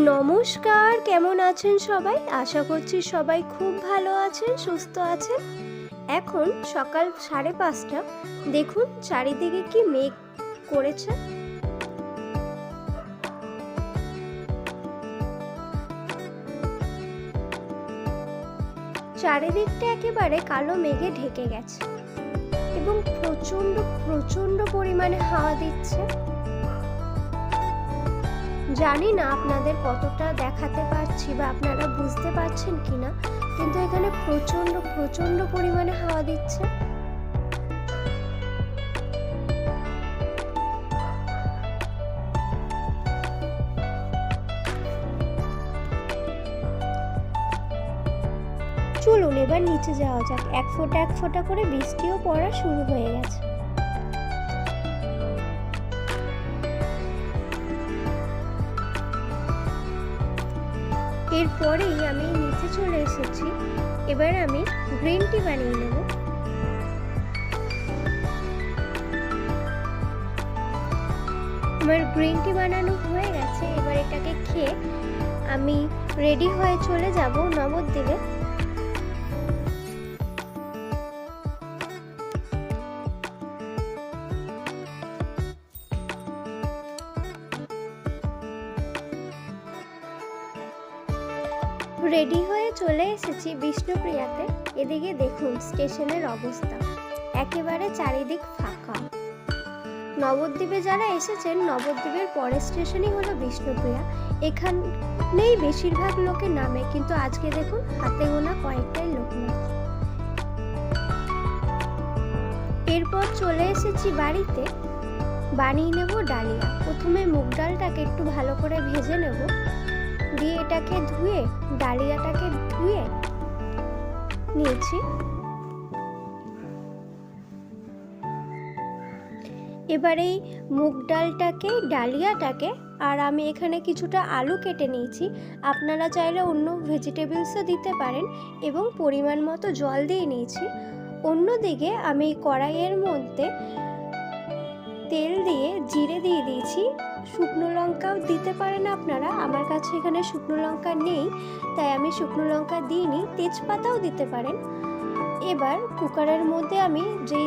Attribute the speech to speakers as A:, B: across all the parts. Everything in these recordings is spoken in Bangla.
A: নমস্কার, কেমন আছেন সবাই? আশা করছি সবাই খুব ভালো আছেন, সুস্থ আছেন। এখন সকাল 5:30। দেখুন চারিদিকে কি মেঘ করেছে। চারিদিকটা একেবারে কালো মেঘে ঢেকে গেছে এবং প্রচন্ড প্রচন্ড পরিমাণে হাওয়া দিচ্ছে। জানি না আপনাদের কতটা দেখাতে পারছি বা আপনারা বুঝতে পারছেন কিনা, কিন্তু এখানে প্রচন্ড প্রচন্ড পরিমাণে হাওয়া দিচ্ছে। চলুন এবার নিচে যাওয়া যাক। এক ফোঁটা এক ফোঁটা করে বৃষ্টিও পড়া শুরু হয়ে গেছে। এরপরেই আমি নিচে চলে এসেছি। এবার আমি গ্রিন টি বানিয়ে নেব। আমার গ্রিন টি বানানো হয়ে গেছে। এবার এটাকে খেয়ে আমি রেডি হয়ে চলে যাব নবদ্বীপে। রেডি হয়ে চলে এসেছি বিষ্ণুপ্রিয়াতে। এদিকে দেখুন স্টেশনের অবস্থা, একেবারে চারিদিক ফাঁকা। নবদ্বীপে যারা এসেছেন, নবদ্বীপের পরের স্টেশনই হলো বিষ্ণুপ্রিয়া। এখানেই বেশিরভাগ লোকে নামে, কিন্তু আজকে দেখুন হাতে গোনা কয়েকটাই লোক নামে। এরপর চলে এসেছি বাড়িতে। বানিয়ে নেব ডালিয়া। প্রথমে মুগ ডালটাকে একটু ভালো করে ভেজে নেব, দিয়ে এটাকে ধুয়ে ডালিয়াটাকে ধুয়ে নিয়েছি। এবার এই মুগ ডালটাকে, ডালিয়াটাকে, আর আমি এখানে কিছুটা আলু কেটে নিয়েছি। আপনারা চাইলে অন্য ভেজিটেবলসও দিতে পারেন, এবং পরিমাণ মতো জল দিয়ে নিয়েছি। অন্যদিকে আমি কড়াইয়ের মধ্যে তেল দিয়ে জিরে দিয়ে দিয়েছি। শুকনো লঙ্কাও দিতে পারেন আপনারা, আমার কাছে এখানে শুকনো লঙ্কা নেই তাই আমি শুকনো লঙ্কা দিইনি। তেজপাতাও দিতে পারেন। এবার কুকারের মধ্যে আমি যে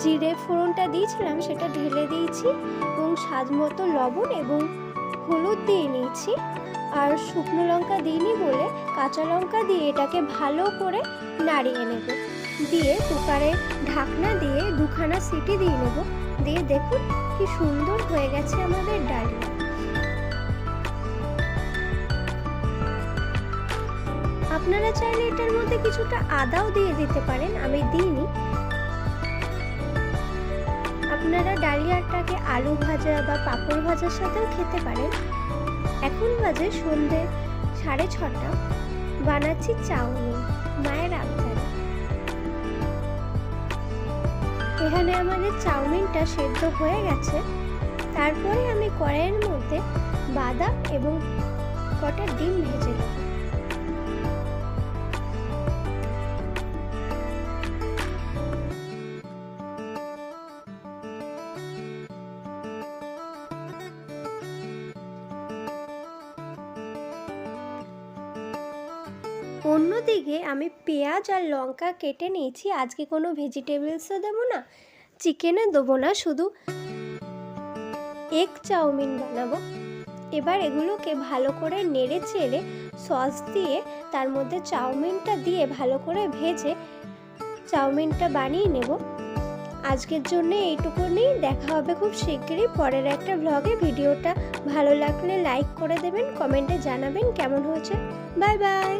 A: জিরে ফোড়নটা দিয়েছিলাম সেটা ঢেলে দিয়েছি, এবং স্বাদ মতো লবণ এবং হলুদ দিয়ে নিয়েছি। আর শুকনো লঙ্কা দিইনি বলে কাঁচা লঙ্কা দিয়ে এটাকে ভালো করে নাড়িয়ে নেব। দিয়ে কুকারে ঢাকনা দিয়ে 2খানা সিটি দিয়ে নেব। দিয়ে দেখুন কি সুন্দর হয়ে গেছে আমাদের ডালিয়া। আপনারা চাইলে এটার মধ্যে কিছুটা আদাও দিয়ে দিতে পারেন, আমি দিইনি। আপনারা ডালিয়াটাকে আলু ভাজা বা পাঁপড় ভাজার সাথেও খেতে পারেন। এখন বাজে সন্ধ্যে 6:30। বানাচ্ছি চাউমিন মায়ের আবদারে। এখানে আমাদের চাউমিনটা সেদ্ধ হয়ে গেছে। তারপরে আমি কড়াইয়ের মধ্যে বাদাম এবং কটা ডিম ভেজে নেব। অন্যদিকে আমি পেঁয়াজ আর লঙ্কা কেটে নিয়েছি। আজকে কোনো ভেজিটেবলসও দেবো না, চিকেনে দেবো না, শুধু এগ চাউমিন বানাবো। এবার এগুলোকে ভালো করে নেড়ে চেড়ে সস দিয়ে তার মধ্যে চাউমিনটা দিয়ে ভালো করে ভেজে চাউমিনটা বানিয়ে নেব। আজকের জন্য এইটুকুনি। দেখা হবে খুব শিগগিরই পরের একটা ব্লগে। ভিডিওটা ভালো লাগলে লাইক করে দেবেন, কমেন্টে জানাবেন কেমন হয়েছে। Bye bye.